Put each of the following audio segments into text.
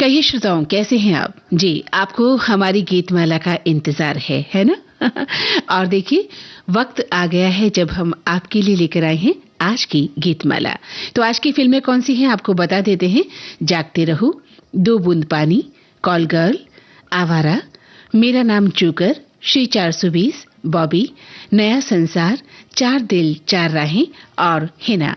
कहिए श्रोताओं, कैसे हैं आप? जी, आपको हमारी गीतमाला का इंतजार है ना? और देखिए, वक्त आ गया है जब हम आपके लिए लेकर आए हैं आज की गीतमाला। तो आज की फिल्में कौन सी हैं आपको बता देते हैं। जागते रहो, दो बूंद पानी, कॉल गर्ल, आवारा, मेरा नाम जोकर, श्री 420, बॉबी, नया संसार, चार दिल चार राहें और हिना।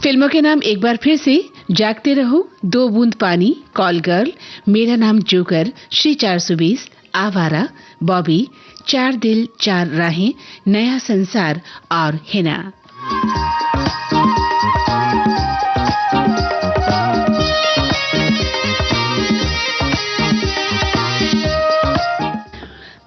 फिल्मों के नाम एक बार फिर से, जागते रहो, दो बूंद पानी, कॉल गर्ल, मेरा नाम जोकर, श्री 420, आवारा, बॉबी, चार दिल चार राहें, नया संसार और हिना।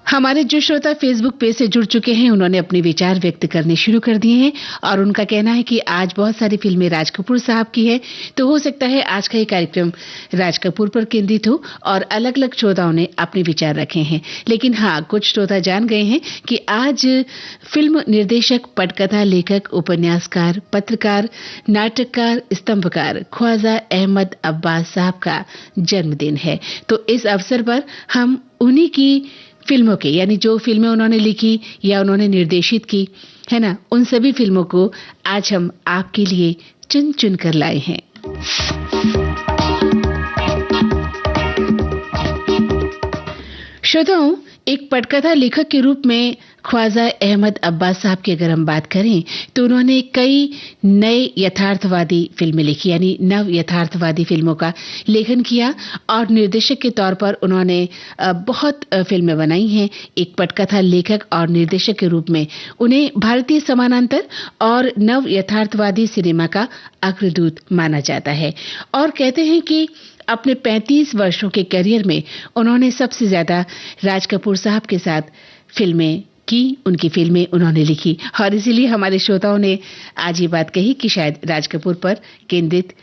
हमारे जो श्रोता फेसबुक पेज से जुड़ चुके हैं, उन्होंने अपने विचार व्यक्त करने शुरू कर दिए हैं और उनका कहना है कि आज बहुत सारी फिल्में राज कपूर साहब की है, तो हो सकता है आज का ये कार्यक्रम राज कपूर पर केंद्रित हो और अलग अलग श्रोताओं ने अपने विचार रखे हैं। लेकिन हाँ, कुछ श्रोता जान गए हैं कि आज फिल्म निर्देशक, पटकथा लेखक, उपन्यासकार, पत्रकार, नाटककार, स्तंभकार ख्वाजा अहमद अब्बास साहब का जन्मदिन है। तो इस अवसर पर हम उन्हीं की फिल्मों के, यानी जो फिल्में उन्होंने लिखी या उन्होंने निर्देशित की है ना, उन सभी फिल्मों को आज हम आपके लिए चुन चुन कर लाए हैं। श्रोताओं, एक पटकथा लेखक के रूप में ख्वाजा अहमद अब्बास साहब की अगर हम बात करें तो उन्होंने कई नए यथार्थवादी फिल्में लिखी, यानी नव यथार्थवादी फिल्मों का लेखन किया और निर्देशक के तौर पर उन्होंने बहुत फिल्में बनाई हैं। एक पटकथा लेखक और निर्देशक के रूप में उन्हें भारतीय समानांतर और नव यथार्थवादी सिनेमा का अग्रदूत माना जाता है और कहते हैं कि अपने 35 वर्षों के करियर में उन्होंने सबसे ज्यादा राज कपूर साहब के साथ फिल्में की, उनकी फिल्में उन्होंने लिखी और इसीलिए हमारे श्रोताओं ने आज ये बात कही कि शायद राज कपूर पर केंद्रित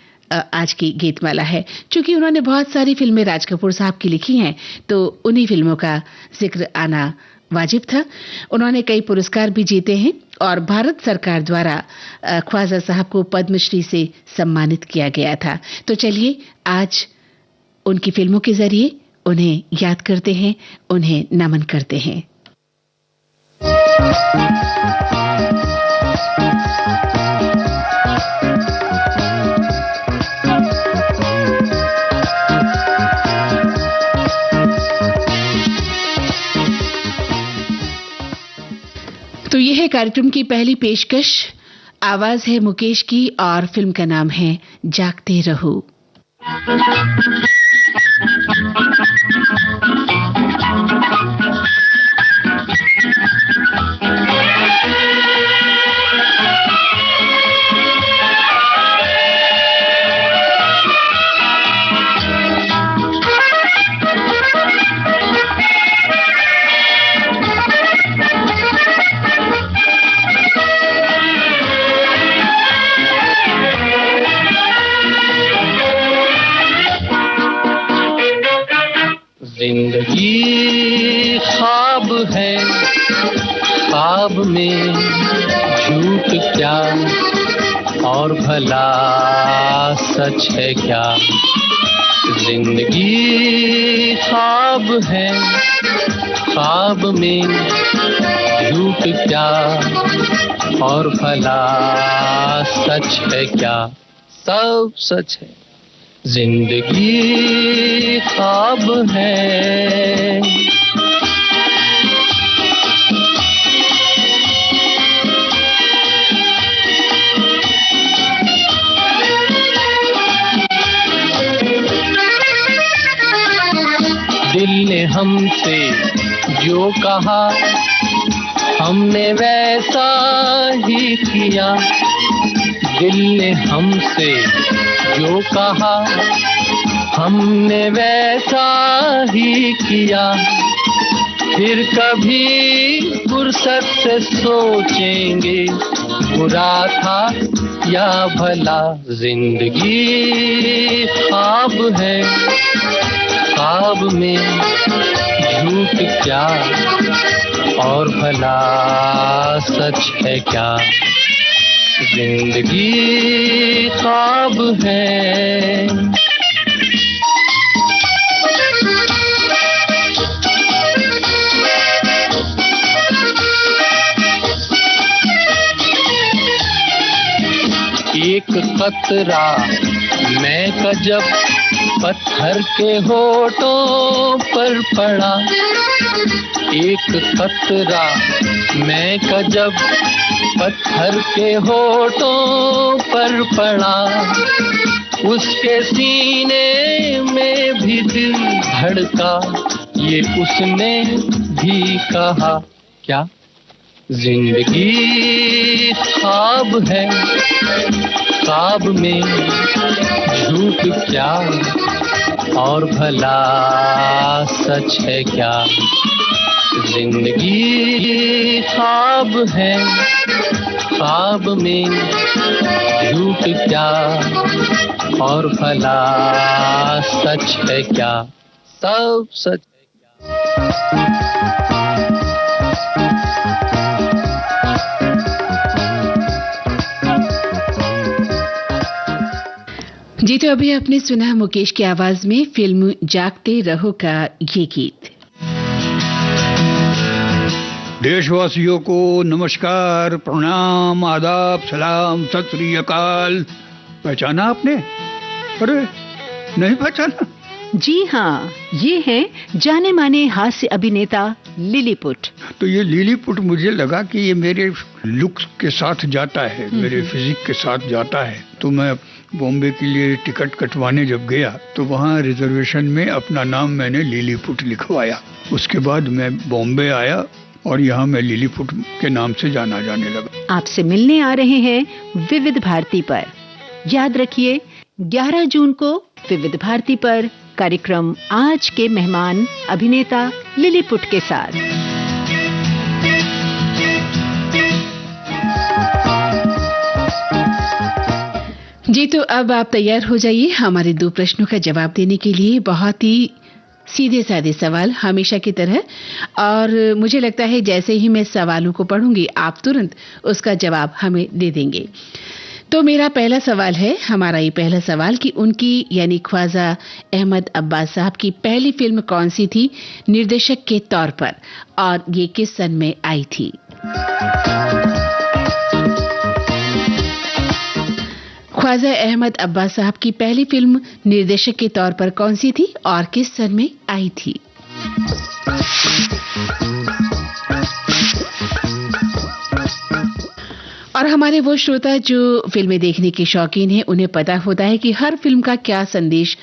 आज की गीतमाला है। चूंकि उन्होंने बहुत सारी फिल्में राज कपूर साहब की लिखी हैं, तो उन्हीं फिल्मों का जिक्र आना वाजिब था। उन्होंने कई पुरस्कार भी जीते हैं और भारत सरकार द्वारा ख्वाजा साहब को पद्मश्री से सम्मानित किया गया था। तो चलिए आज उनकी फिल्मों के जरिए उन्हें याद करते हैं, उन्हें नमन करते हैं। तो यह है कार्यक्रम की पहली पेशकश। आवाज है मुकेश की और फिल्म का नाम है जागते रहो। जिंदगी ख्वाब है, ख्वाब में झूठ क्या और भला सच है क्या। जिंदगी ख्वाब है, ख्वाब में झूठ क्या और भला सच है क्या। सब सच है, जिंदगी ख्वाब है। दिल ने हमसे जो कहा हमने वैसा ही किया। दिल ने हमसे जो कहा हमने वैसा ही किया। फिर कभी फुर्सत से सोचेंगे बुरा था या भला। जिंदगी ख्वाब है, ख्वाब में झूठ क्या और भला सच है क्या। जिंदगी ख्वाब है। एक कतरा मैं का जब पत्थर के होठों पर पड़ा, एक कतरा मैं का जब पत्थर के होठों पर पड़ा, उसके सीने में भी दिल धड़का, ये उसने भी कहा क्या जिंदगी ख्वाब है, ख्वाब में झूठ क्या और भला सच है क्या। जिंदगी ख्वाब है, ख्वाब में झूठ क्या और भला सच है क्या, सब सच है क्या। जी तो अभी आपने सुना मुकेश की आवाज में फिल्म जागते रहो का ये गीत। देशवासियों को नमस्कार, प्रणाम, आदाब, सलाम, सत श्री अकाल। पहचाना आपने? अरे नहीं पहचाना? जी हाँ, ये है जाने माने हास्य अभिनेता लिलीपुट। तो ये लिलीपुट मुझे लगा कि ये मेरे लुक्स के साथ जाता है, मेरे फिजिक के साथ जाता है। तो मैं बॉम्बे के लिए टिकट कटवाने जब गया तो वहाँ रिजर्वेशन में अपना नाम मैंने लिलीपुट लिखवाया। उसके बाद मैं बॉम्बे आया और यहाँ मैं लिलीपुट के नाम से जाना जाने लगा। आपसे मिलने आ रहे हैं विविध भारती पर। याद रखिए 11 जून को विविध भारती पर कार्यक्रम आज के मेहमान अभिनेता लिलीपुट के साथ। जी तो अब आप तैयार हो जाइए हमारे 2 प्रश्नों का जवाब देने के लिए। बहुत ही सीधे साधे सवाल हमेशा की तरह, और मुझे लगता है जैसे ही मैं सवालों को पढ़ूंगी आप तुरंत उसका जवाब हमें दे देंगे। तो मेरा पहला सवाल है, हमारा ये पहला सवाल कि उनकी यानी ख्वाजा अहमद अब्बास साहब की पहली फिल्म कौन सी थी निर्देशक के तौर पर, और ये किस सन में आई थी? ख्वाजा अहमद अब्बास साहब की पहली फिल्म निर्देशक के तौर पर कौन सी थी और किस सन में आई थी? और हमारे वो श्रोता जो फिल्में देखने के शौकीन हैं उन्हें पता होता है कि हर फिल्म का क्या संदेश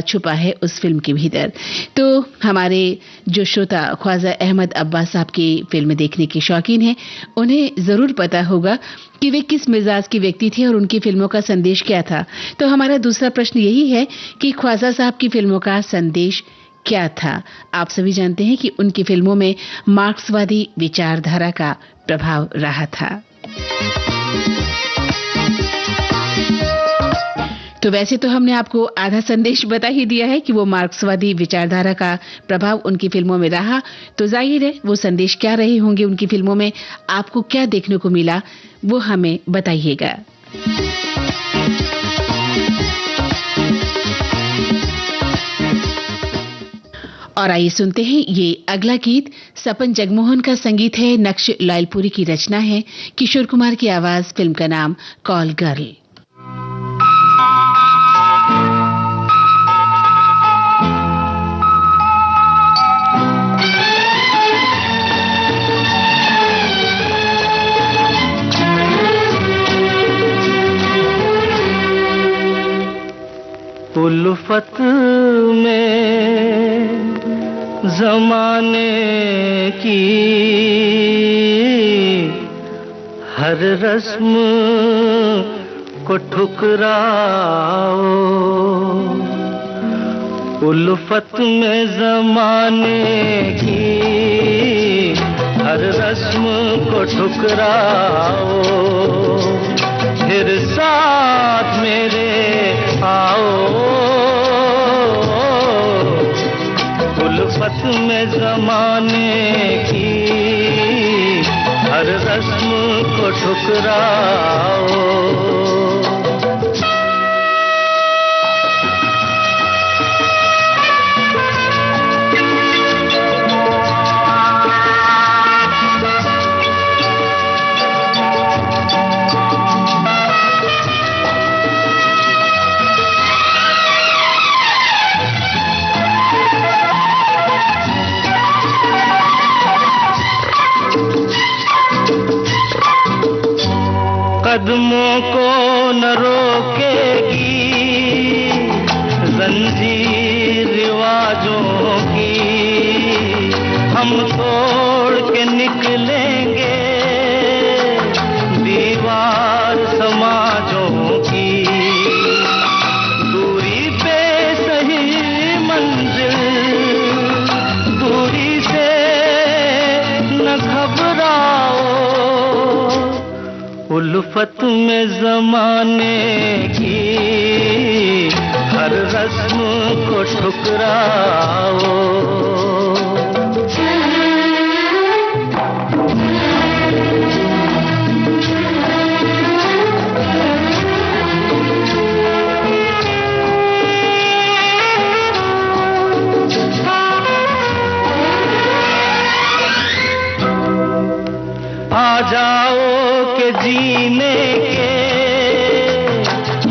छुपा है उस फिल्म के भीतर। तो हमारे जो श्रोता ख्वाजा अहमद अब्बास साहब की फिल्में देखने के शौकीन हैं उन्हें जरूर पता होगा कि वे किस मिजाज की व्यक्ति थे और उनकी फिल्मों का संदेश क्या था। तो हमारा दूसरा प्रश्न यही है कि ख्वाजा साहब की फिल्मों का संदेश क्या था? आप सभी जानते हैं कि उनकी फिल्मों में मार्क्सवादी विचारधारा का प्रभाव रहा था। तो वैसे तो हमने आपको आधा संदेश बता ही दिया है कि वो मार्क्सवादी विचारधारा का प्रभाव उनकी फिल्मों में रहा, तो जाहिर है वो संदेश क्या रहे होंगे उनकी फिल्मों में, आपको क्या देखने को मिला वो हमें बताइएगा। और आइए सुनते हैं ये अगला गीत। सपन जगमोहन का संगीत है, नक्श लालपुरी की रचना है, किशोर कुमार की आवाज, फिल्म का नाम कॉल गर्ल। उल्फत में ज़माने की हर रस्म को ठुकराओ, उल्फत में ज़माने की हर रस्म को ठुकराओ, फिर साथ मेरे आओ, उल्फत में ज़माने की हर रस्म को ठुकराओ। कदमों को न रोकेगी जंजीर रिवाजों की, हम तोड़ के निकलेंगे दीवार समाजों की। दूरी पे सही मंजिल, दूरी से न घबराओ। उल्फत में ज़माने की हर रस्म को ठुकराओ। आ जाओ के जीने के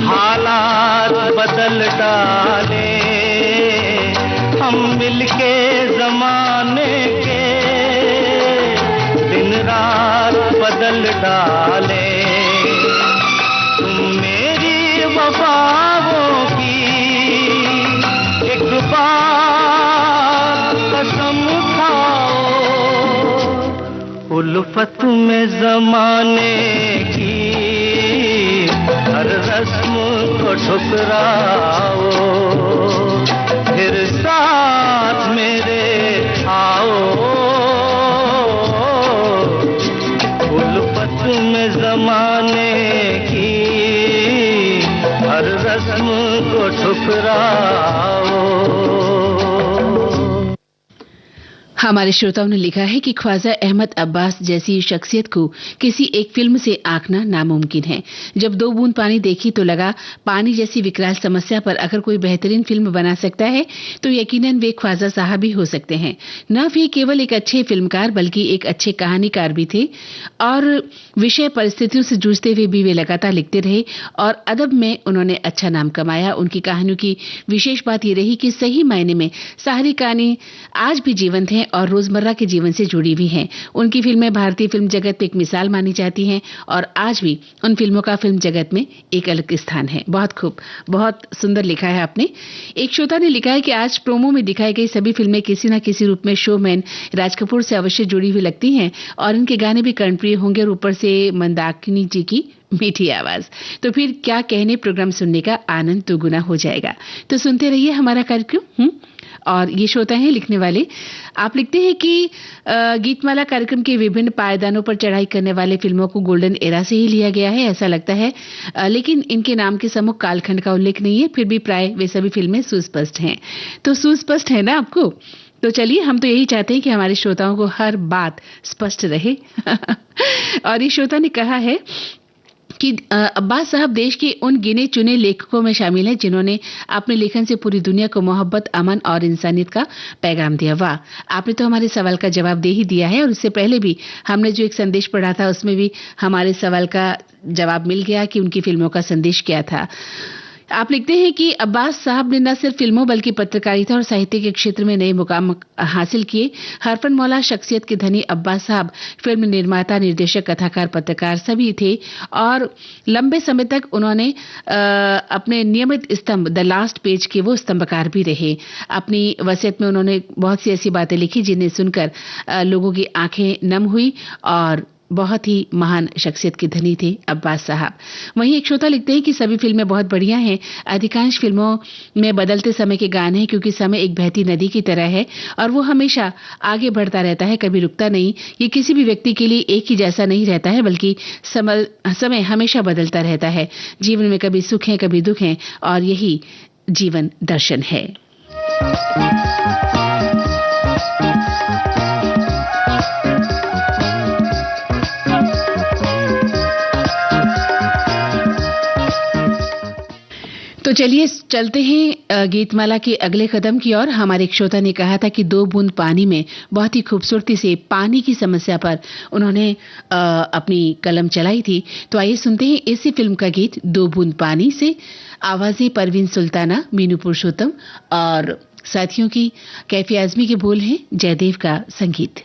हालात बदल डाले, हम मिलके जमाने के दिन रात बदल डाले। तुम मेरी वफाओं की एक बार कसम खाओ। उल्फत में ज़माने की हर रस्म को ठुकराओ, फिर साथ मेरे आओ। उल्फत में ज़माने की हर रस्म को ठुकराओ। हमारे श्रोताओं ने लिखा है कि ख्वाजा अहमद अब्बास जैसी शख्सियत को किसी एक फिल्म से आंकना नामुमकिन है। जब दो बूंद पानी देखी तो लगा पानी जैसी विकराल समस्या पर अगर कोई बेहतरीन फिल्म बना सकता है तो यकीनन वे ख्वाजा साहब ही हो सकते हैं। न वे केवल एक अच्छे फिल्मकार बल्कि एक अच्छे कहानीकार भी थे और विषय परिस्थितियों से जूझते हुए भी वे लगातार लिखते रहे और अदब में उन्होंने अच्छा नाम कमाया। उनकी कहानियों की विशेष बात यह रही कि सही मायने में सारी कहानी आज भी जीवंत है और रोजमर्रा के जीवन से जुड़ी हुई हैं। उनकी फिल्में भारतीय फिल्म जगत में एक मिसाल मानी जाती हैं और आज भी उन फिल्मों का फिल्म जगत में एक अलग स्थान है। बहुत खूब, बहुत सुंदर लिखा है आपने। एक श्रोता ने लिखा है कि आज प्रोमो में दिखाई गई सभी फिल्में किसी न किसी रूप में शोमैन राज कपूर से अवश्य जुड़ी हुई लगती हैं और इनके गाने भी कर्णप्रिय होंगे और ऊपर से मंदाकिनी जी की मीठी आवाज, तो फिर क्या कहने, प्रोग्राम सुनने का आनंद दोगुना हो जाएगा। तो सुनते रहिए हमारा कार्यक्रम। और ये श्रोता हैं लिखने वाले, आप लिखते हैं कि गीतमाला कार्यक्रम के विभिन्न पायदानों पर चढ़ाई करने वाले फिल्मों को गोल्डन एरा से ही लिया गया है ऐसा लगता है, लेकिन इनके नाम के सम्मुख कालखंड का उल्लेख नहीं है। फिर भी प्राय वे सभी फिल्में सुस्पष्ट हैं। तो सुस्पष्ट है ना आपको? तो चलिए, हम तो यही चाहते हैं कि हमारे श्रोताओं को हर बात स्पष्ट रहे। और ये श्रोता ने कहा है कि अब्बास साहब देश के उन गिने चुने लेखकों में शामिल हैं जिन्होंने अपने लेखन से पूरी दुनिया को मोहब्बत, अमन और इंसानियत का पैगाम दिया। वाह, आपने तो हमारे सवाल का जवाब दे ही दिया है और उससे पहले भी हमने जो एक संदेश पढ़ा था उसमें भी हमारे सवाल का जवाब मिल गया कि उनकी फिल्मों का संदेश क्या था। आप लिखते हैं कि अब्बास साहब ने न सिर्फ फिल्मों बल्कि पत्रकारिता और साहित्य के क्षेत्र में नए मुकाम हासिल किए। हरफन मौला शख्सियत के धनी अब्बास साहब फिल्म निर्माता, निर्देशक, कथाकार, पत्रकार सभी थे और लंबे समय तक उन्होंने अपने नियमित स्तंभ द लास्ट पेज के वो स्तंभकार भी रहे। अपनी वसीयत में उन्होंने बहुत सी ऐसी बातें लिखी जिन्हें सुनकर लोगों की आंखें नम हुई और बहुत ही महान शख्सियत के धनी थे अब्बास साहब। वहीं एक श्रोता लिखते हैं कि सभी फिल्में बहुत बढ़िया हैं। अधिकांश फिल्मों में बदलते समय के गाने हैं क्योंकि समय एक बहती नदी की तरह है और वो हमेशा आगे बढ़ता रहता है, कभी रुकता नहीं। ये किसी भी व्यक्ति के लिए एक ही जैसा नहीं रहता है बल्कि समय हमेशा बदलता रहता है। जीवन में कभी सुख है कभी दुख है और यही जीवन दर्शन है। तो चलिए चलते हैं गीतमाला के अगले कदम की ओर। हमारे एक श्रोता ने कहा था कि दो बूंद पानी में बहुत ही खूबसूरती से पानी की समस्या पर उन्होंने अपनी कलम चलाई थी। तो आइए सुनते हैं इसी फिल्म का गीत दो बूंद पानी से। आवाजें परवीन सुल्ताना, मीनू पुरुषोत्तम और साथियों की। कैफी आजमी के बोल हैं, जयदेव का संगीत।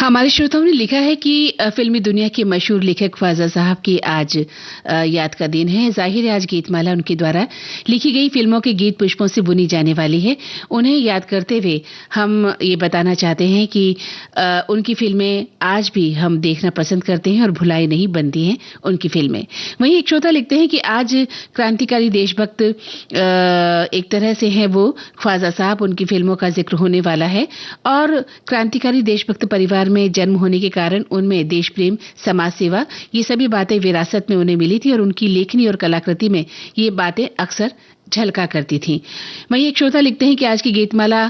हमारे श्रोताओं ने लिखा है कि फिल्मी दुनिया के मशहूर लेखक ख्वाजा साहब की आज याद का दिन है। जाहिर है आज गीतमाला उनके द्वारा लिखी गई फिल्मों के गीत पुष्पों से बुनी जाने वाली है। उन्हें याद करते हुए हम ये बताना चाहते हैं कि उनकी फिल्में आज भी हम देखना पसंद करते हैं और भुलाई नहीं बनती हैं उनकी फिल्में। वहीं एक श्रोता लिखते हैं कि आज क्रांतिकारी देशभक्त एक तरह से हैं वो ख्वाजा साहब, उनकी फिल्मों का जिक्र होने वाला है और क्रांतिकारी देशभक्त परिवार में जन्म होने के कारण उनमें देश प्रेम, समाज सेवा, ये सभी बातें विरासत में उन्हें मिली थी और उनकी लेखनी और कलाकृति में ये बातें अक्सर झलका करती थी। वहीं एक श्रोता लिखते हैं कि आज की गीतमाला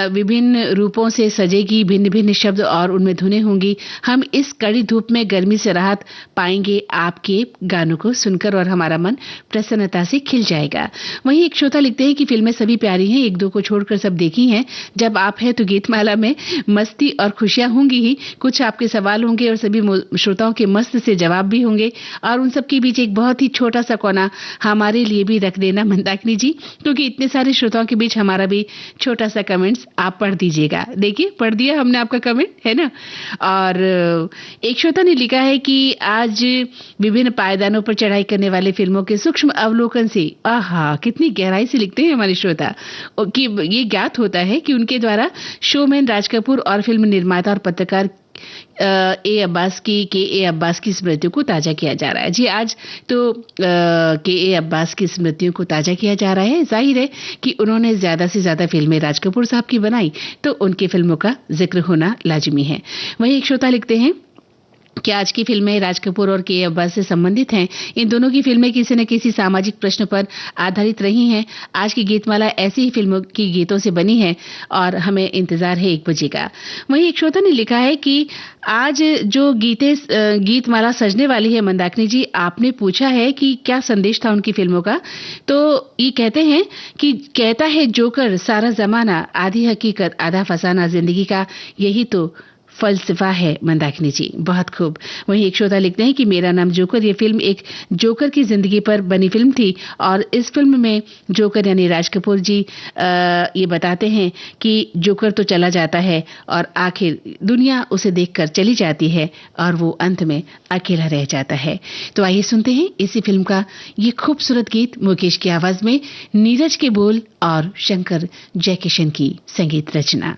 विभिन्न रूपों से सजेगी, भिन्न भिन्न शब्द और उनमें धुनें होंगी। हम इस कड़ी धूप में गर्मी से राहत पाएंगे आपके गानों को सुनकर और हमारा मन प्रसन्नता से खिल जाएगा। वहीं एक श्रोता लिखते हैं कि फिल्में सभी प्यारी हैं, एक दो को छोड़कर सब देखी हैं। जब आप हैं तो गीतमाला में मस्ती और खुशियां होंगी ही। कुछ आपके सवाल होंगे और सभी श्रोताओं के मस्त से जवाब भी होंगे और उन सब के बीच एक बहुत ही छोटा सा कोना हमारे लिए भी रख देना मंदाकिनी जी, क्योंकि इतने सारे श्रोताओं के बीच हमारा भी छोटा सा कमेंट्स आप पढ़ दीजिएगा। देखिए पढ़ दिया हमने आपका कमेंट, है ना। और एक श्रोता ने लिखा है कि आज विभिन्न पायदानों पर चढ़ाई करने वाले फिल्मों के सूक्ष्म अवलोकन से, आहा कितनी गहराई से लिखते हैं हमारे श्रोता, कि ये ज्ञात होता है कि उनके द्वारा शोमैन राज कपूर और फिल्म निर्माता और पत्रकार ए अब्बास की स्मृतियों को ताजा किया जा रहा है। जी आज तो ए अब्बास की स्मृतियों को ताजा किया जा रहा है। जाहिर है कि उन्होंने ज्यादा से ज्यादा फिल्में राज कपूर साहब की बनाई तो उनकी फिल्मों का जिक्र होना लाजिमी है। वहीं एक श्रोता लिखते हैं कि आज की फिल्में राज कपूर और के अब्बास से संबंधित हैं। इन दोनों की फिल्में किसी न किसी सामाजिक प्रश्न पर आधारित रही हैं। आज की गीतमाला ऐसी ही फिल्मों की गीतों से बनी है और हमें इंतजार है 1 बजे का। वहीं एक श्रोता ने लिखा है कि आज जो गीतमाला सजने वाली है मंदाकिनी जी, आपने पूछा है कि क्या संदेश था उनकी फिल्मों का, तो ये कहते हैं कि कहता है जोकर सारा जमाना, आधी हकीकत आधा फसाना, जिंदगी का यही तो फलसफा है मंदाकिनी जी। बहुत खूब। वहीं एक श्रोता लिखते हैं कि मेरा नाम जोकर, ये फिल्म एक जोकर की जिंदगी पर बनी फिल्म थी और इस फिल्म में जोकर यानी राज कपूर जी ये बताते हैं कि जोकर तो चला जाता है और आखिर दुनिया उसे देखकर चली जाती है और वो अंत में अकेला रह जाता है। तो आइए सुनते हैं इसी फिल्म का ये खूबसूरत गीत मुकेश की आवाज में, नीरज के बोल और शंकर जयकिशन की संगीत रचना।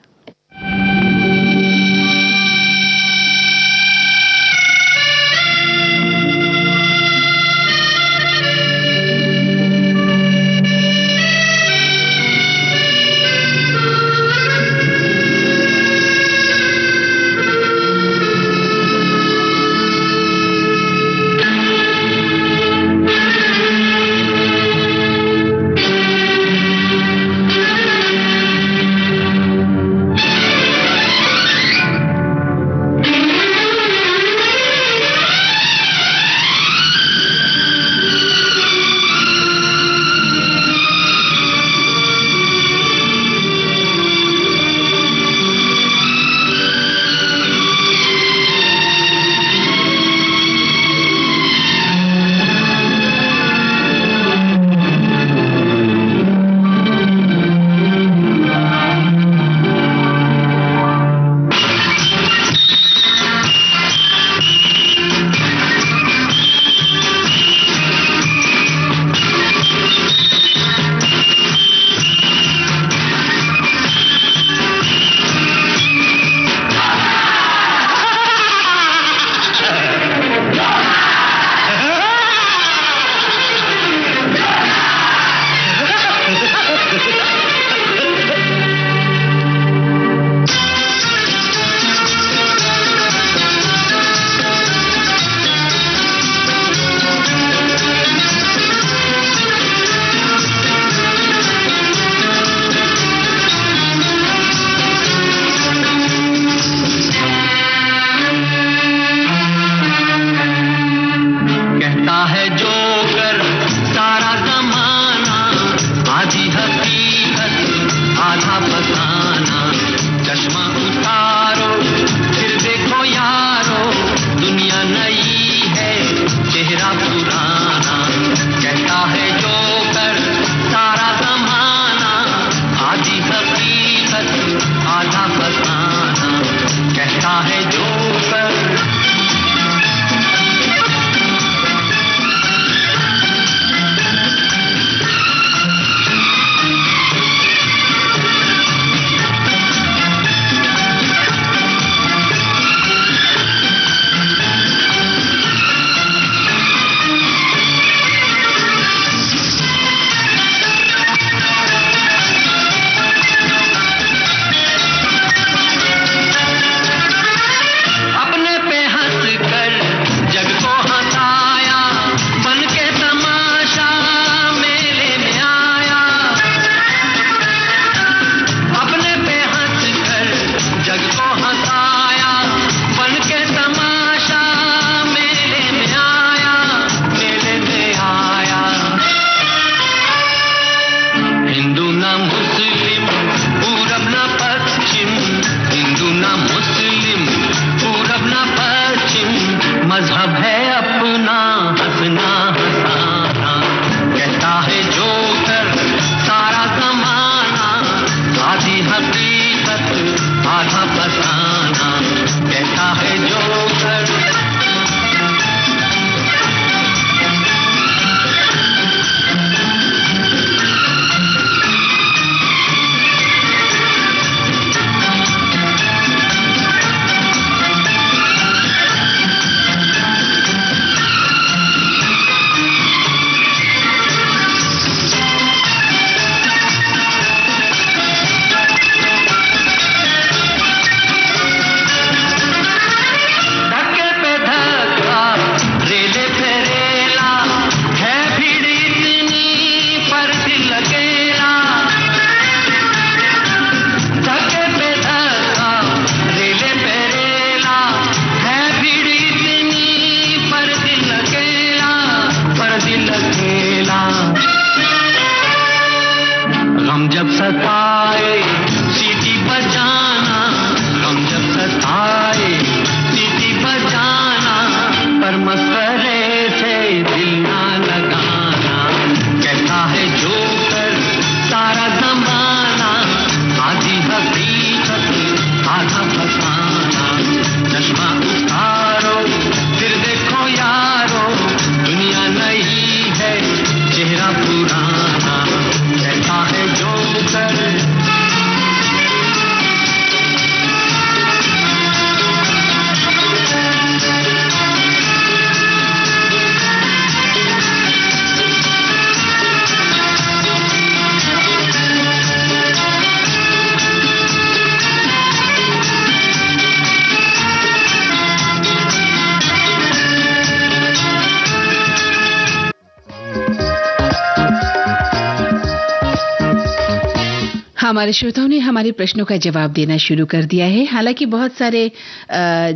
हमारे श्रोताओं ने हमारे प्रश्नों का जवाब देना शुरू कर दिया है। हालांकि बहुत सारे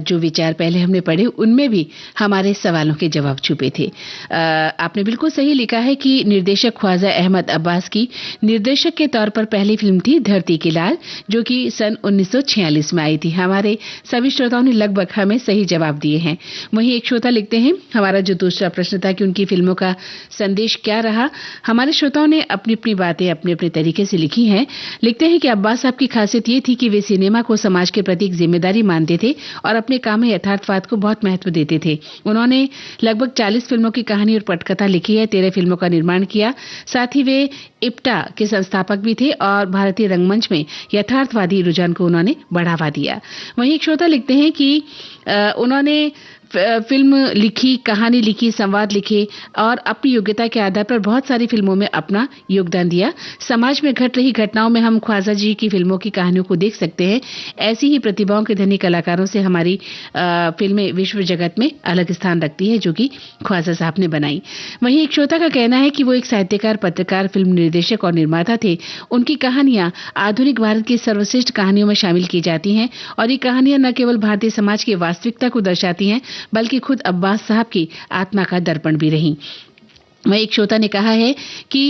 जो विचार पहले हमने पढ़े उनमें भी हमारे सवालों के जवाब छुपे थे। आपने बिल्कुल सही लिखा है कि निर्देशक ख्वाजा अहमद अब्बास की निर्देशक के तौर पर पहली फिल्म थी धरती के लाल, जो कि सन 1946 में आई थी। हमारे सभी श्रोताओं ने लगभग हमें सही जवाब दिए हैं। वहीं एक श्रोता लिखते हैं, हमारा जो दूसरा प्रश्न था कि उनकी फिल्मों का संदेश क्या रहा, हमारे श्रोताओं ने अपनी अपनी बातें अपने अपने तरीके से लिखी हैं। लिखते हैं कि अब्बास साहब की खासियत ये थी कि वे सिनेमा को समाज के प्रति एक जिम्मेदारी मानते थे और अपने काम में यथार्थवाद को बहुत महत्व देते थे। उन्होंने लगभग 40 फिल्मों की कहानी और पटकथा लिखी है, 13 फिल्मों का निर्माण किया। साथ ही वे इप्टा के संस्थापक भी थे और भारतीय रंगमंच में यथार्थवादी रुझान को उन्होंने बढ़ावा दिया। वहीं एक श्रोता लिखते हैं कि उन्होंने फिल्म लिखी, कहानी लिखी, संवाद लिखे और अपनी योग्यता के आधार पर बहुत सारी फिल्मों में अपना योगदान दिया। समाज में घट रही घटनाओं में हम ख्वाजा जी की फिल्मों की कहानियों को देख सकते हैं। ऐसी ही प्रतिभाओं के धनी कलाकारों से हमारी फिल्में विश्व जगत में अलग स्थान रखती है, जो कि ख्वाजा साहब ने बनाई। वहीं एक श्रोता का कहना है कि वो एक साहित्यकार, पत्रकार, फिल्म निर्देशक और निर्माता थे। उनकी कहानियां आधुनिक भारत की सर्वश्रेष्ठ कहानियों में शामिल की जाती हैं और ये कहानियां न केवल भारतीय समाज की वास्तविकता को दर्शाती हैं, बल्कि खुद अब्बास साहब की आत्मा का दर्पण भी रही। वहीं एक श्रोता ने कहा है कि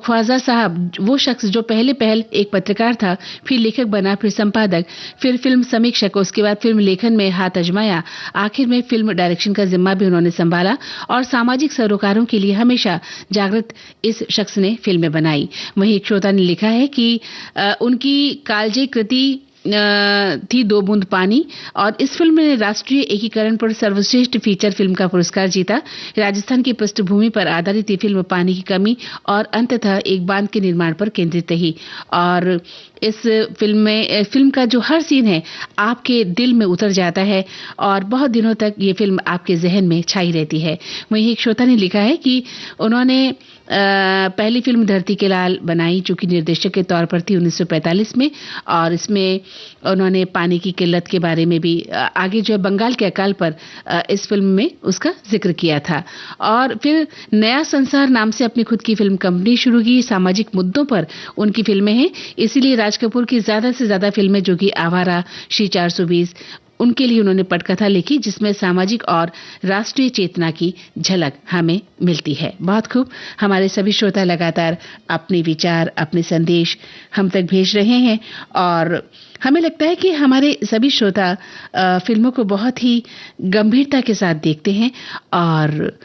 ख्वाजा साहब वो शख्स जो पहले एक पत्रकार था, फिर लेखक बना, फिर संपादक, फिर फिल्म समीक्षक, उसके बाद फिल्म लेखन में हाथ आजमाया, आखिर में फिल्म डायरेक्शन का जिम्मा भी उन्होंने संभाला और सामाजिक सरोकारों के लिए हमेशा जागृत इस शख्स ने फिल्में बनाई। वहीं एक श्रोता ने लिखा है कि उनकी कालजयी कृति थी दो बूंद पानी और इस फिल्म ने राष्ट्रीय एकीकरण पर सर्वश्रेष्ठ फीचर फिल्म का पुरस्कार जीता। राजस्थान की पृष्ठभूमि पर आधारित ये फिल्म पानी की कमी और अंततः एक बांध के निर्माण पर केंद्रित रही और इस फिल्म का जो हर सीन है आपके दिल में उतर जाता है और बहुत दिनों तक ये फिल्म आपके जहन में छाई रहती है। वहीं एक श्रोता ने लिखा है कि उन्होंने पहली फिल्म धरती के लाल बनाई, जो कि निर्देशक के तौर पर थी 1945 में और इसमें उन्होंने पानी की किल्लत के बारे में भी आगे जो है बंगाल के अकाल पर इस फिल्म में उसका जिक्र किया था। और फिर नया संसार नाम से अपनी खुद की फिल्म कंपनी शुरू की। सामाजिक मुद्दों पर उनकी फिल्में हैं, इसीलिए राज कपूर की ज्यादा से ज्यादा फिल्में, जो कि आवारा, श्री 420, उनके लिए उन्होंने पटकथा लिखी जिसमें सामाजिक और राष्ट्रीय चेतना की झलक हमें मिलती है। बहुत खूब। हमारे सभी श्रोता लगातार अपने विचार, अपने संदेश हम तक भेज रहे हैं और हमें लगता है कि हमारे सभी श्रोता फिल्मों को बहुत ही गंभीरता के साथ देखते हैं और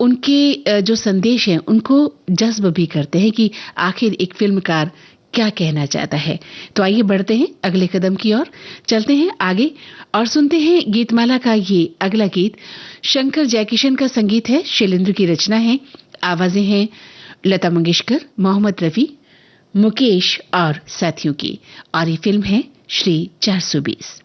उनके जो संदेश हैं उनको जज्ब भी करते हैं कि आखिर एक फिल्मकार क्या कहना चाहता है। तो आइए बढ़ते हैं अगले कदम की ओर, चलते हैं आगे और सुनते हैं गीतमाला का ये अगला गीत। शंकर जयकिशन का संगीत है, शैलेंद्र की रचना है, आवाजें हैं लता मंगेशकर, मोहम्मद रफी, मुकेश और साथियों की और ये फिल्म है श्री 420।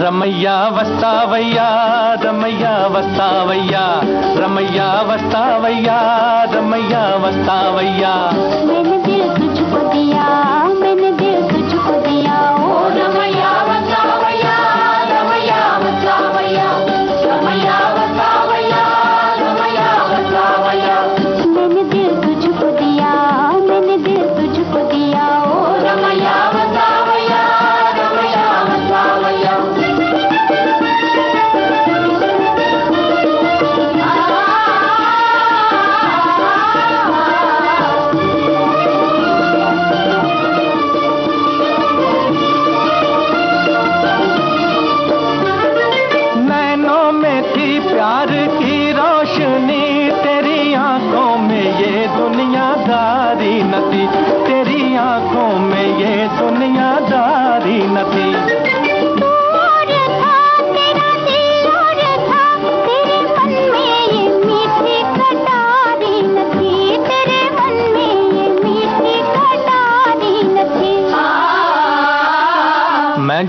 రమయ్యా వస్తావయ్యా రమయ్యా వస్తావయ్యా రమయ్యా వస్తావయ్యా రమయ్యా వస్తావయ్యా मैंने दिल तुझको दिया, मैंने दिल तुझको दिया, ओ रमैया वसावैया, रमैया वसावैया, रमैया वसावैया, रमैया वसावैया। मैंने दिल तुझको दिया, मैंने दिल तुझको दिया, ओ रमैया वसावैया, रमैया वसावैया।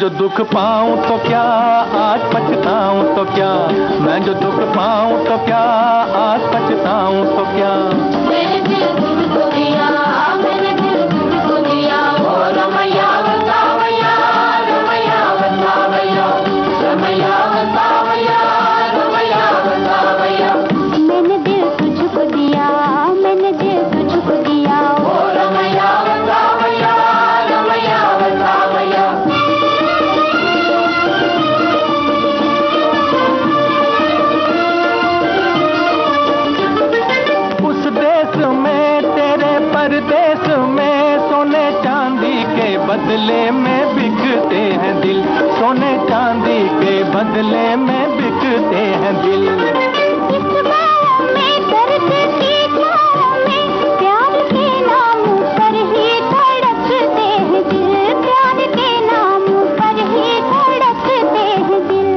जो दुख पाऊं तो क्या, आज पछताऊं तो क्या, मैं जो दुख पाऊं तो क्या, आज पछताऊं तो क्या। मैंने दिल तुझको दिया, मैंने दिल तुझको दिया, ओ रमैया बतावैया, रमैया बतावैया, रमैया बतावैया, रमैया बतावैया। मैंने दिल तुझको दिया, मैंने दिल तुझको दिया, ओ रमैया बतावैया, रमैया बतावैया। उस देश में तेरे परदेश में सोने चांदी के बदले में बिकते हैं दिल, सोने चांदी के बदले में बिकते हैं दिल। इस बाहों में दर्द की छाओं में प्यार के नाम पर ही धड़कते हैं दिल, प्यार के नाम पर ही धड़कते हैं दिल।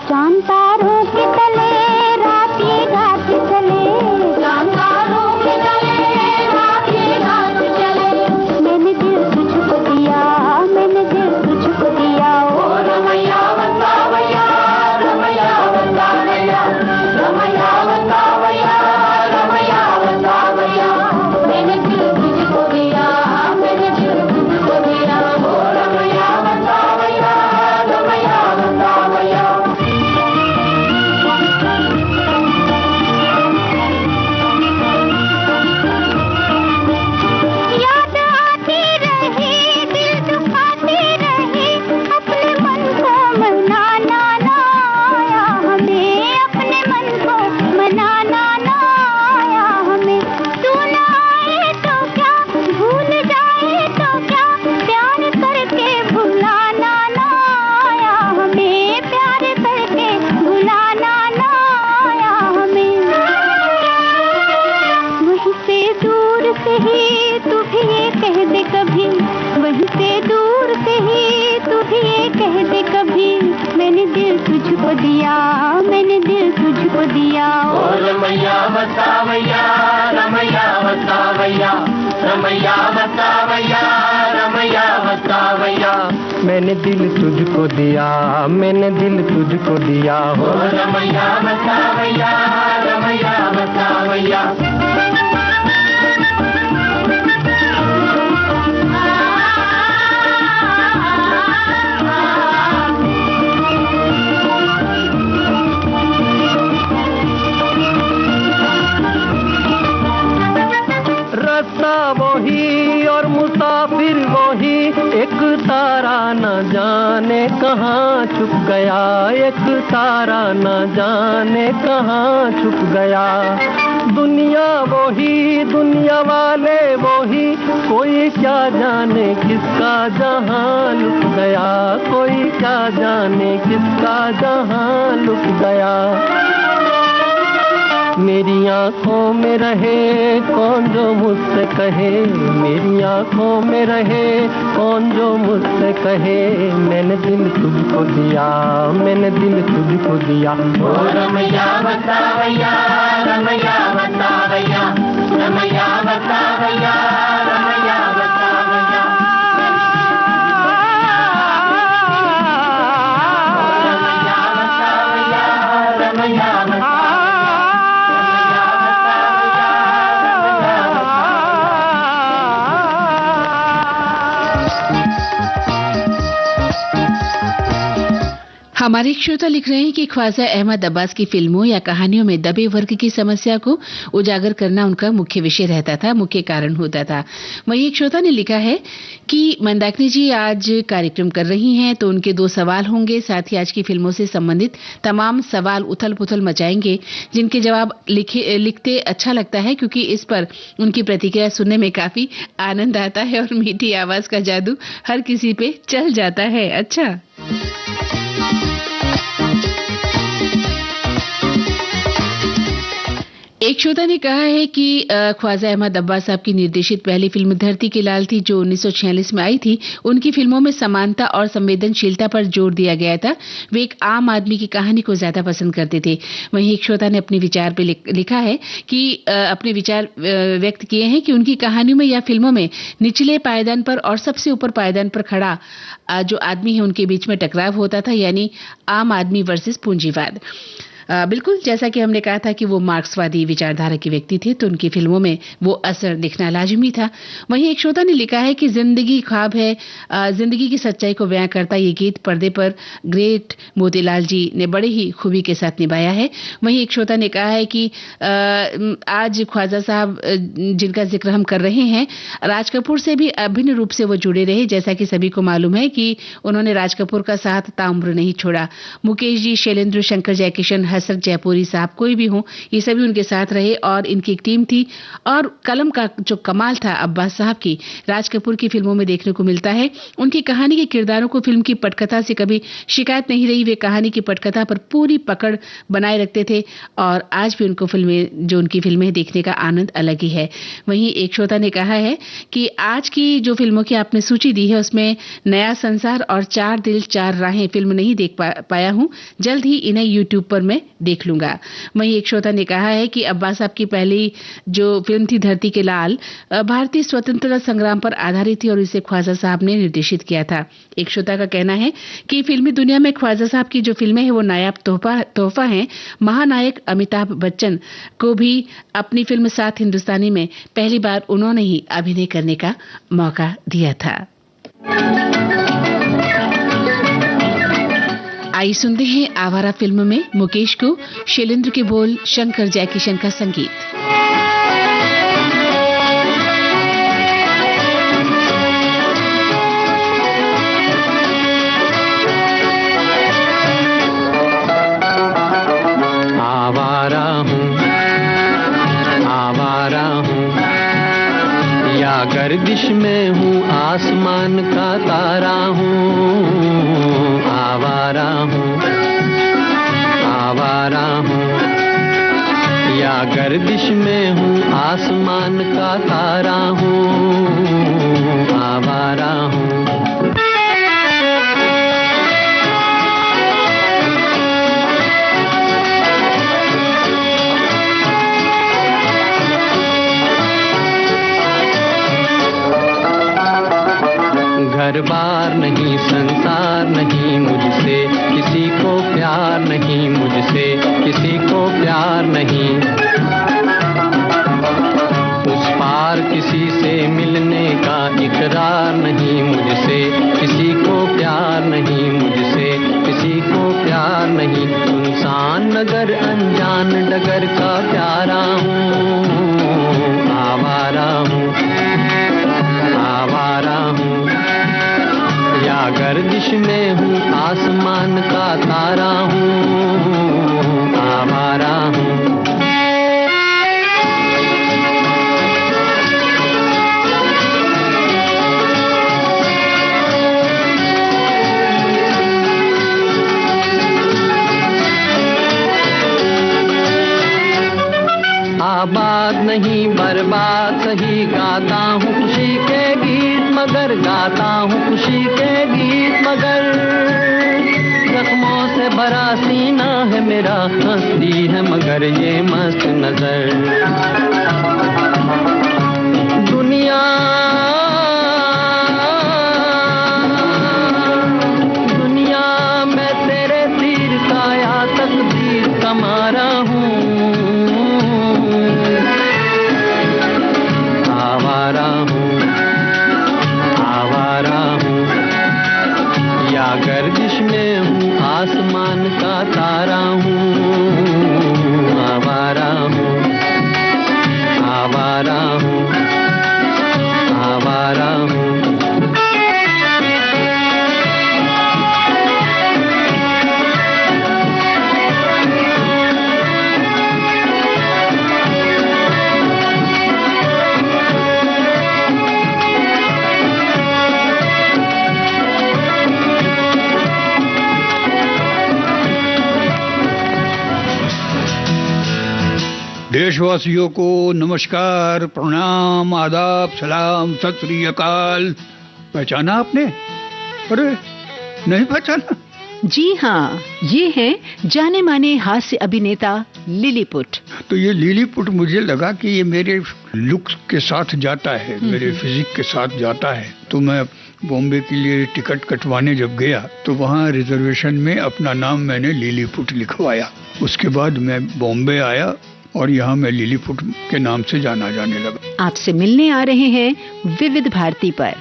चांद तारों के तले रात ये रात चले, चांद तारों के तले रात ये रात चले। मैंने दिल तुझको दिया, मैंने दिल तुझको दिया, ओ रमैया बतावैया, रमैया बतावैया, रमैया बतावैया, रमैया बतावैया। मैंने दिल तुझको दिया, मैंने दिल तुझको दिया, ओ रमैया बतावैया, रमैया बतावैया। याद आती रहे, दिल दुखाती रहे, अपने मन को मनाना ना आया हमें, अपने मन को मनाना ना आया हमें। तू ना आए तो क्या, भूल जाए तो क्या, प्यार करके भुलाना ना आया हमें, प्यार करके भुलाना ना आया हमें। वहीं से दूर से ही तू भी ये कह दे कभी, वहीं से दूर से ही तू भी ये कह दे कभी, मैंने दिल तुझको दिया, मैंने दिल तुझको दिया, ओ रमैया बतावैया, रमैया बतावैया, रमैया बतावैया, रमैया बतावैया। मैंने दिल तुझको दिया, मैंने दिल तुझको दिया, ओ रमैया बतावैया, रमैया बतावैया। रास्ता वही और मुसाफिर वही, एक तारा न जाने कहाँ छुप गया, एक तारा न जाने कहाँ छुप गया। दुनिया वही, दुनिया वाले वही, कोई क्या जाने किसका जहां लुक गया, कोई क्या जाने किसका जहां लुक गया। मेरी आंखों में रहे कौन जो मुझसे कहे, मेरी आंखों में रहे कौन जो मुझसे कहे, मैंने दिल तुझको दिया, मैंने दिल तुझको दिया, ओ रमैया बतावैया, रमैया बतावैया, रमैया बतावैया, रमैया बतावैया। रमैया बतावैया, रमैया बतावैया। हमारे एक श्रोता लिख रहे हैं कि ख्वाजा अहमद अब्बास की फिल्मों या कहानियों में दबे वर्ग की समस्या को उजागर करना उनका मुख्य विषय रहता था, मुख्य कारण होता था। वहीं एक श्रोता ने लिखा है कि मंदाकिनी जी आज कार्यक्रम कर रही हैं तो उनके 2 सवाल होंगे, साथ ही आज की फिल्मों से संबंधित तमाम सवाल उथल पुथल मचाएंगे, जिनके जवाब लिखते अच्छा लगता है क्योंकि इस पर उनकी प्रतिक्रिया सुनने में काफी आनंद आता है और मीठी आवाज का जादू हर किसी पे चल जाता है। अच्छा, एक श्रोता ने कहा है कि ख्वाजा अहमद अब्बास साहब की निर्देशित पहली फिल्म धरती की लाल थी, जो 1946 में आई थी। उनकी फिल्मों में समानता और संवेदनशीलता पर जोर दिया गया था। वे एक आम आदमी की कहानी को ज्यादा पसंद करते थे। वहीं एक श्रोता ने अपने विचार पे लिखा है कि अपने विचार व्यक्त किए हैं कि उनकी कहानियों में या फिल्मों में निचले पायदान पर और सबसे ऊपर पायदान पर खड़ा जो आदमी है उनके बीच में टकराव होता था, यानी आम आदमी वर्सेस पूंजीवाद। बिल्कुल, जैसा कि हमने कहा था कि वो मार्क्सवादी विचारधारा के व्यक्ति थे, तो उनकी फिल्मों में वो असर दिखना लाजिमी था। वहीं एक श्रोता ने लिखा है कि जिंदगी ख्वाब है, जिंदगी की सच्चाई को बयां करता ये गीत पर्दे पर ग्रेट मोतीलाल जी ने बड़े ही खूबी के साथ निभाया है। वहीं एक श्रोता ने कहा है कि आज ख्वाजा साहब जिनका जिक्र हम कर रहे हैं, राज कपूर से भी अभिन्न रूप से वो जुड़े रहे। जैसा कि सभी को मालूम है कि उन्होंने राज कपूर का साथ ताउम्र नहीं छोड़ा। मुकेश जी, शैलेंद्र, शंकर जयकिशन, हसरत जयपुरी साहब, कोई भी हो, ये सभी उनके साथ रहे और इनकी एक टीम थी। और कलम का जो कमाल था अब्बास साहब की, राज कपूर की फिल्मों में देखने को मिलता है। उनकी कहानी के किरदारों को फिल्म की पटकथा से कभी शिकायत नहीं रही। वे कहानी की पटकथा पर पूरी पकड़ बनाए रखते थे और आज भी उनकी फिल्में देखने का आनंद अलग ही है। वहीं एक श्रोता ने कहा है कि आज की जो फिल्मों की आपने सूची दी है उसमें नया संसार और चार दिल चार राहें फिल्म नहीं देख पाया हूं, जल्द ही इन्हें यूट्यूब पर मैं देख लूंगा। वहीं एक श्रोता ने कहा है कि अब्बास साहब की पहली जो फिल्म थी धरती के लाल, भारतीय स्वतंत्रता संग्राम पर आधारित थी और इसे ख्वाजा साहब ने निर्देशित किया था। एक श्रोता का कहना है कि फिल्मी दुनिया में ख्वाजा साहब की जो फिल्में हैं वो नायाब तोहफा हैं। महानायक अमिताभ बच्चन को भी अपनी फिल्म साथ हिंदुस्तानी में पहली बार उन्होंने ही अभिनय करने का मौका दिया था। आई सुनते हैं आवारा फिल्म में मुकेश को, शैलेंद्र के बोल, शंकर जयकिशन का संगीत। आवारा हूँ या गर्दिश में हूँ, आसमान का तारा हूँ। आवारा हूँ या गर्दिश में हूँ, आसमान का तारा हूँ। आवारा हूँ। घर बार नहीं, संसार नहीं, मुझसे किसी को प्यार नहीं, मुझसे किसी को प्यार नहीं। उस पार किसी से मिलने का इकरार नहीं, मुझसे किसी को प्यार नहीं, मुझसे किसी को प्यार नहीं। सुनसान नगर, अनजान डगर का प्यारा हूँ। आवारा हूँ, आवारा हूँ या गर्दिश में हूँ, आसमान का तारा हूँ। आवारा हूँ। आबाद नहीं बर्बाद सही, गाता हूँ खुशी के गीत मगर, गाता हूँ खुशी के गीत मगर। जख्मों से भरा सीना है मेरा, हंसती है मगर ये मस्त नजर। दुनिया मैं तेरे तीर का या तकदीर का मारा हूँ। आवारा हूँ या गर्दिश में हूँ, आसमान का तारा हूँ। आवारा हूँ, आवारा हूँ, देशवासियों को नमस्कार, प्रणाम, आदाब, सलाम, सत श्री अकाल। पहचाना आपने? अरे नहीं पहचाना? जी हाँ, ये है जाने माने हास्य अभिनेता लिलीपुट। तो ये लिलीपुट मुझे लगा कि ये मेरे लुक के साथ जाता है, मेरे फिजिक के साथ जाता है। तो मैं बॉम्बे के लिए टिकट कटवाने जब गया तो वहाँ रिजर्वेशन में अपना नाम मैंने लिलीपुट लिखवाया। उसके बाद मैं बॉम्बे आया और यहाँ मैं लिलीपुट के नाम से जाना जाने लगा। आपसे मिलने आ रहे हैं विविध भारती पर।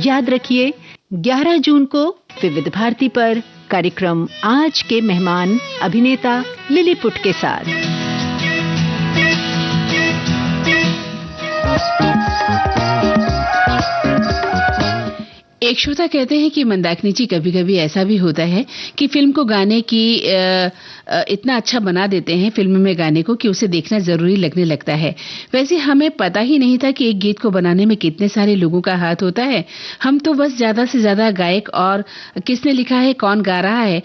याद रखिए 11 जून को विविध भारती पर कार्यक्रम आज के मेहमान अभिनेता लिलीपुट के साथ। एक श्रोता कहते हैं कि मंदाकिनी जी, कभी कभी ऐसा भी होता है कि फिल्म को गाने की इतना अच्छा बना देते हैं, फिल्म में गाने को, कि उसे देखना जरूरी लगने लगता है। वैसे हमें पता ही नहीं था कि एक गीत को बनाने में कितने सारे लोगों का हाथ होता है। हम तो बस ज्यादा से ज्यादा गायक और किसने लिखा है, कौन गा रहा है,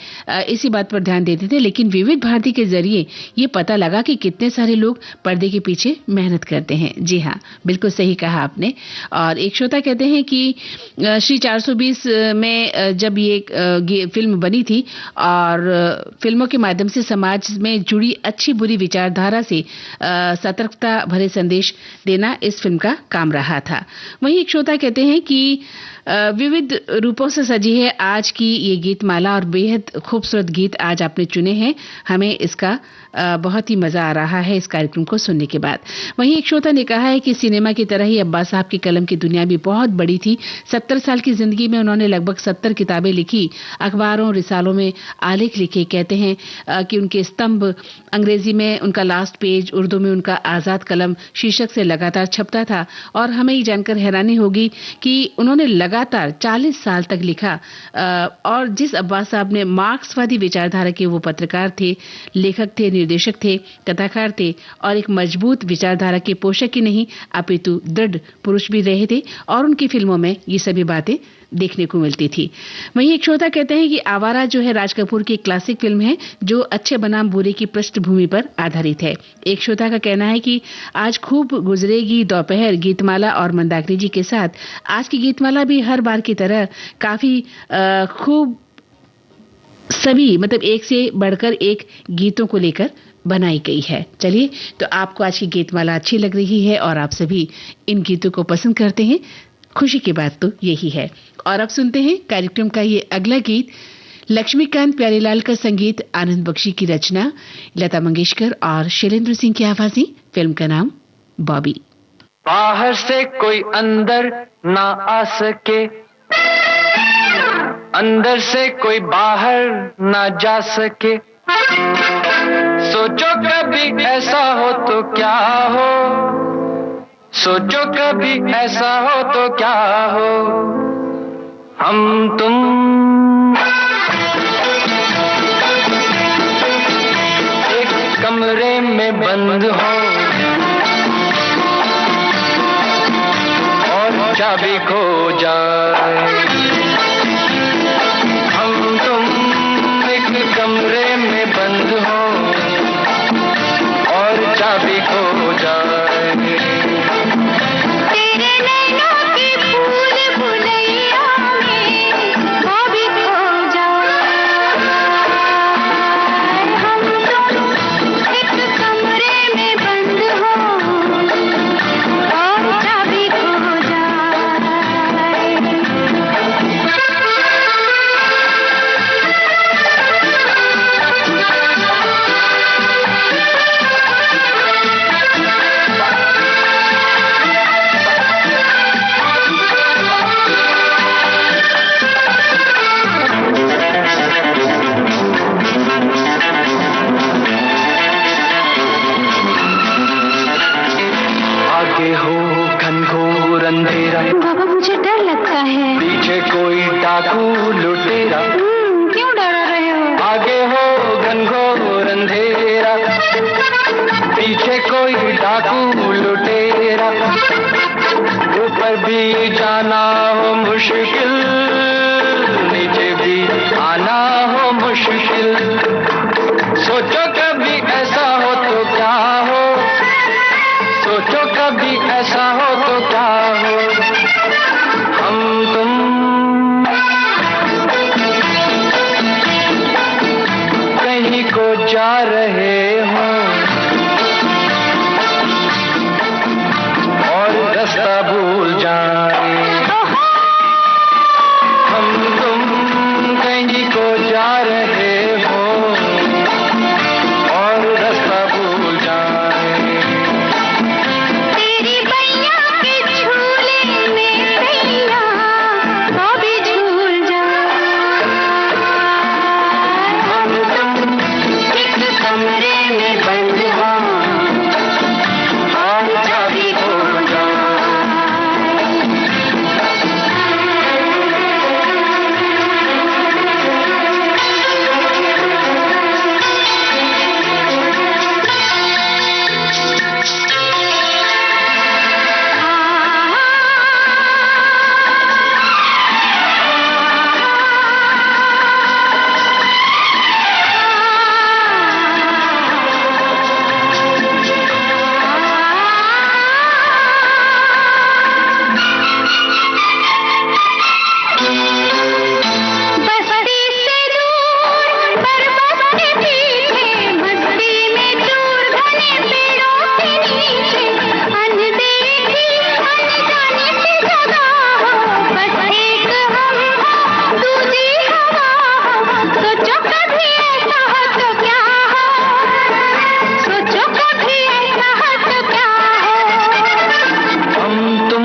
इसी बात पर ध्यान देते थे। लेकिन विविध भारती के जरिए ये पता लगा कि कितने सारे लोग पर्दे के पीछे मेहनत करते हैं। जी हाँ, बिल्कुल सही कहा आपने। और एक श्रोता कहते हैं कि श्री 420 में जब ये फिल्म बनी थी और फिल्मों के माध्यम से समाज में जुड़ी अच्छी बुरी विचारधारा से सतर्कता भरे संदेश देना इस फिल्म का काम रहा था। वहीं एक श्रोता कहते हैं कि विविध रूपों से सजी है आज की ये गीतमाला और बेहद खूबसूरत गीत आज आपने चुने हैं। हमें इसका बहुत ही मजा आ रहा है इस कार्यक्रम को सुनने के बाद। वहीं एक श्रोता ने कहा है कि सिनेमा की तरह ही अब्बास साहब की कलम की दुनिया भी बहुत बड़ी थी। 70 साल की जिंदगी में उन्होंने लगभग 70 किताबें लिखी, अखबारों रिसालों में आलेख लिखे। कहते हैं कि उनके स्तंभ अंग्रेजी में उनका लास्ट पेज, उर्दू में उनका आजाद कलम शीर्षक से लगातार छपता था। और हमें ये जानकर हैरानी होगी कि उन्होंने लगातार 40 साल तक लिखा। और जिस अब्बास साहब ने मार्क्सवादी विचारधारा के वो पत्रकार थे, लेखक थे, निर्देशक थे, कथाकार थे और एक मजबूत विचारधारा के पोषक ही नहीं अपितु दृढ़ पुरुष भी रहे थे। और उनकी फिल्मों में ये सभी बातें देखने को मिलती थी। वहीं एक श्रोता कहते हैं कि आवारा जो है राज कपूर की क्लासिक फिल्म है जो अच्छे बनाम बुरे की पृष्ठभूमि पर आधारित है। एक श्रोता का कहना है कि आज खूब गुजरेगी दोपहर गीतमाला और मंदाकिनी जी के साथ। आज की गीतमाला भी हर बार की तरह काफी खूब सभी मतलब एक से बढ़कर एक गीतों को लेकर बनाई गई है। चलिए, तो आपको आज की गीतमाला अच्छी लग रही है और आप सभी इन गीतों को पसंद करते हैं, खुशी की बात तो यही है। और अब सुनते हैं कार्यक्रम का ये अगला गीत। लक्ष्मीकांत प्यारेलाल का संगीत, आनंद बख्शी की रचना, लता मंगेशकर और शैलेंद्र सिंह की आवाजें। फिल्म का नाम बॉबी। बाहर से कोई अंदर ना आ सके, अंदर से कोई बाहर ना जा सके। सोचो कभी ऐसा हो तो क्या हो, सोचो कभी ऐसा हो तो क्या हो। हम तुम एक कमरे में बंद हो और चाबी खो जाए। हम तुम एक कमरे में बंद हो और चाबी खो जाए। तेरे नैनों की फूल फुलैया में बॉबी खो जाए। हम तुम एक कमरे में बंद हो और चाबी खो जाए। आगे हो घनघोर अंधेरा, बाबा मुझे डर लगता है। पीछे कोई डाकू लुटेरा। क्यों डरा रहे हो? आगे हो घनघोर अंधेरा, पीछे कोई डाकू लुटेरा। ऊपर भी जाना हो मुश्किल, नीचे भी आना हो मुश्किल। सोचो कभी ऐसा हो तो क्या हो, सोचो कभी ऐसा हो तो क्या हो, हम तुम कहीं को जा रहे हो और रास्ता भूल जाए, हम तुम कहीं को जा रहे हो और रास्ता भूल जाए। तेरी बैया के झूले में सैया कभी झूल जाए, हम तुम एक कमरे में बंद हो और चाबी खो जाए। बस्ती से दूर पर्वत के पीछे, मस्ती में दूर घने पेड़ों के नीचे, अनदेखी अनजानी सी जगह हो, बस एक हम हो दूजी हवा हो। सोचो कभी ऐसा हो तो क्या हो, सोचो कभी ऐसा हो तो क्या हो, हम तुम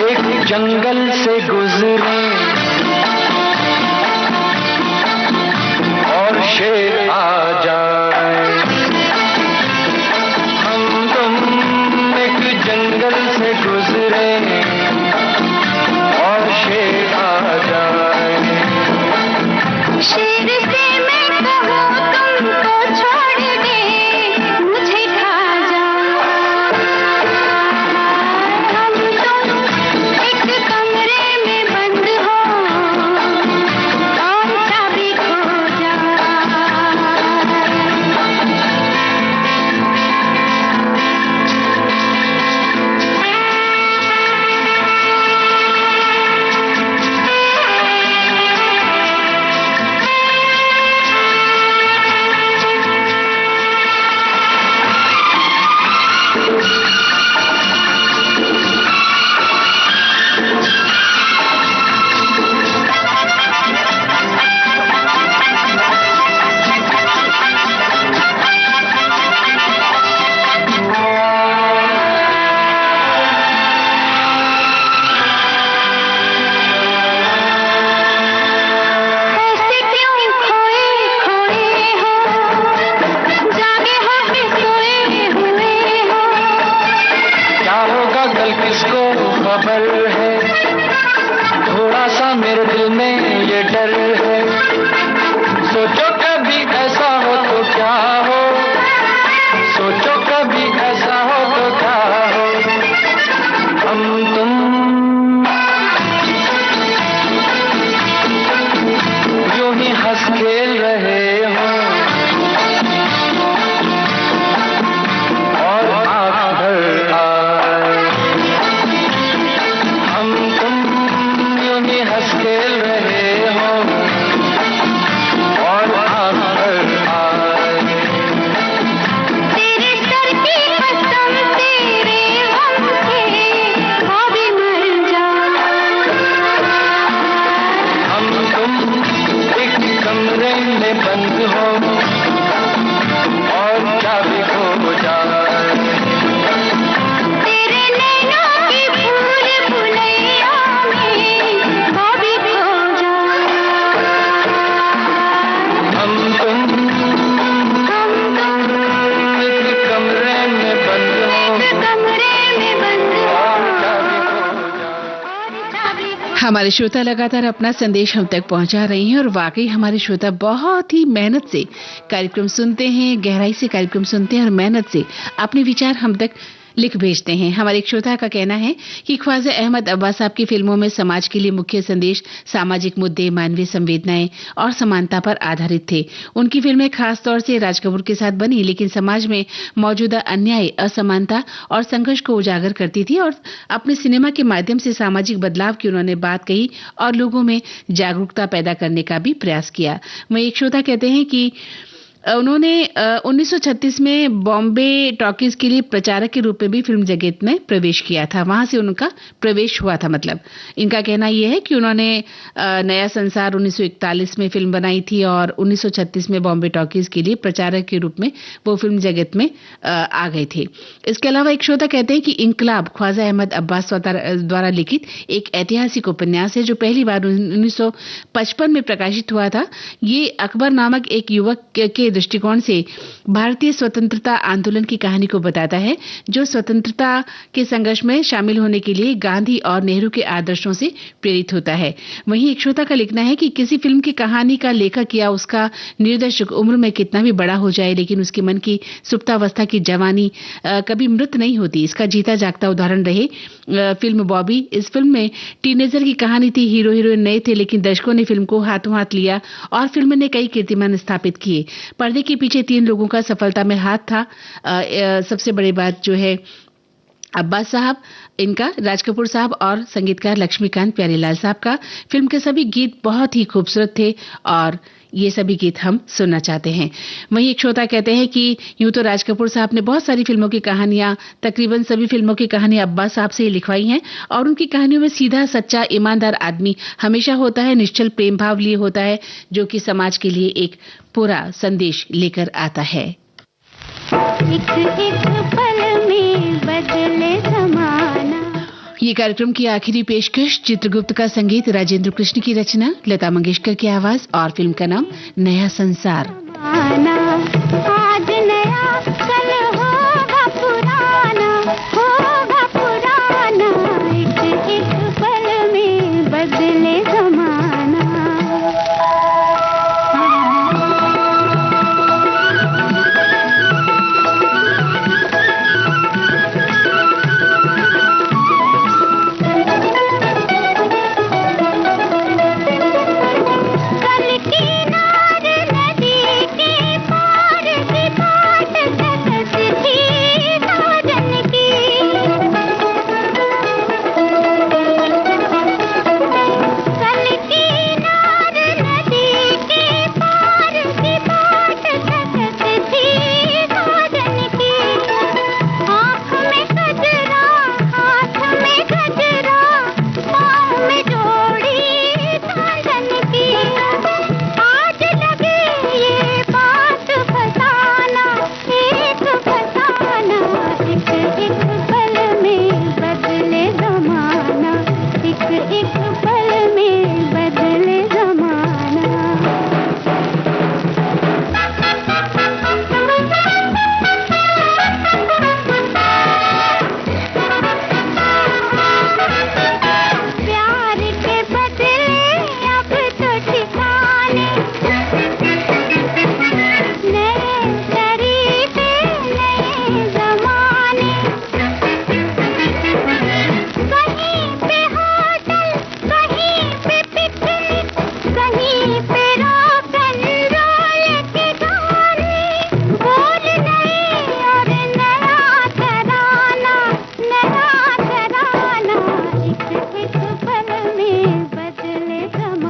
एक जंगल से गुजरे और शेर आ जाए, हम तुम एक जंगल से गुजरे और शेर आ जाए। शेर से मैं कहूँ तुमको छोड़ दे, मुझे खा जा, हम तुम एक कमरे में बंद हो और चाबी खो जाए। ऐसे क्यों खोए खोए हो, जागे हो कि सोए हुए हो, क्या होगा कल किसको खबर है, थोड़ा सा मेरे दिल में ये डर है। सोचो कभी ऐसा हो तो क्या हो, सोचो कभी ऐसा हो तो क्या हो, हम तुम यूं ही हंस खेल रहे हो और आँख भर आए, हम तुम यूं ही हंस खेल रहे हो और आँख भर आए। तेरे सर की कसम तेरे गम के कभी मर जा, हम तुम एक कमरे में बंद हो और चाबी खो जाए। तेरे नैनों की भूल भुलैया में कभी खो जा, हम तुम एक कमरे में बंद हो कमरे में बंद हो और चाबी खो जाए। और चाबी खो हमारे श्रोता लगातार अपना संदेश हम तक पहुंचा रहे हैं और वाकई हमारे श्रोता बहुत ही मेहनत से कार्यक्रम सुनते हैं, गहराई से कार्यक्रम सुनते हैं और मेहनत से अपने विचार हम तक लिख भेजते हैं। हमारे एक श्रोता का कहना है कि ख्वाजा अहमद अब्बास साहब की फिल्मों में समाज के लिए मुख्य संदेश, सामाजिक मुद्दे, मानवीय संवेदनाएं और समानता पर आधारित थे। उनकी फिल्में खास तौर से राज कपूर के साथ बनी, लेकिन समाज में मौजूदा अन्याय, असमानता और संघर्ष को उजागर करती थी और अपने सिनेमा के माध्यम से सामाजिक बदलाव की उन्होंने बात कही और लोगों में जागरूकता पैदा करने का भी प्रयास किया। वहीं एक श्रोता कहते हैं कि उन्होंने 1936 में बॉम्बे टॉकीज के लिए प्रचारक के रूप में भी फिल्म जगत में प्रवेश किया था। वहां से उनका प्रवेश हुआ था। मतलब इनका कहना यह है कि उन्होंने नया संसार 1941 में फिल्म बनाई थी और 1936 में बॉम्बे टॉकीज के लिए प्रचारक के रूप में वो फिल्म जगत में आ गए थे। इसके अलावा एक श्रोता कहते हैं कि इंकलाब ख्वाजा अहमद अब्बास द्वारा लिखित एक ऐतिहासिक उपन्यास है जो पहली बार 1955 में प्रकाशित हुआ था। ये अकबर नामक एक युवक के दृष्टिकोण से भारतीय स्वतंत्रता आंदोलन की कहानी को बताता है, जो स्वतंत्रता के संघर्ष में शामिल होने के लिए गांधी और नेहरू के आदर्शों से प्रेरित होता है। वहीं एक श्रोता का लिखना है कि किसी फिल्म की कहानी का लेखक या उसका निर्देशक उम्र में कितना भी बड़ा हो जाए, लेकिन उसके मन की सुप्तावस्था की जवानी कभी मृत नहीं होती। इसका जीता जागता उदाहरण रहे फिल्म बॉबी। इस फिल्म में टीनेजर की कहानी थी, हीरो हीरोइन नए थे, लेकिन दर्शकों ने फिल्म को हाथों हाथ लिया और फिल्म ने कई कीर्तिमान स्थापित किए। पर्दे के पीछे 3 लोगों का सफलता में हाथ था। सबसे बड़ी बात जो है अब्बास साहब, इनका, राज कपूर साहब और संगीतकार लक्ष्मीकांत प्यारेलाल साहब का। फिल्म के सभी गीत बहुत ही खूबसूरत थे और ये सभी गीत हम सुनना चाहते हैं। वहीं एक श्रोता कहते हैं कि यूं तो राज कपूर साहब ने बहुत सारी फिल्मों की कहानियां, तकरीबन सभी फिल्मों की कहानियां अब्बास साहब से ही लिखवाई हैं और उनकी कहानियों में सीधा, सच्चा, ईमानदार आदमी हमेशा होता है, निश्चल प्रेम भाव लिए होता है, जो कि समाज के लिए एक पूरा संदेश लेकर आता है। एक एक पल में बदले जमाना। ये कार्यक्रम की आखिरी पेशकश चित्रगुप्त का संगीत, राजेंद्र कृष्ण की रचना, लता मंगेशकर की आवाज और फिल्म का नाम नया संसार। आज नया कल होगा पुराना, होगा पुराना। एक एक पल में बदले जमाना।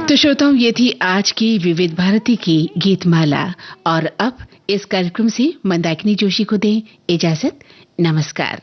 तो श्रोताओं, ये थी आज की विविध भारती की गीतमाला और अब इस कार्यक्रम से मंदाकिनी जोशी को दें इजाजत। नमस्कार।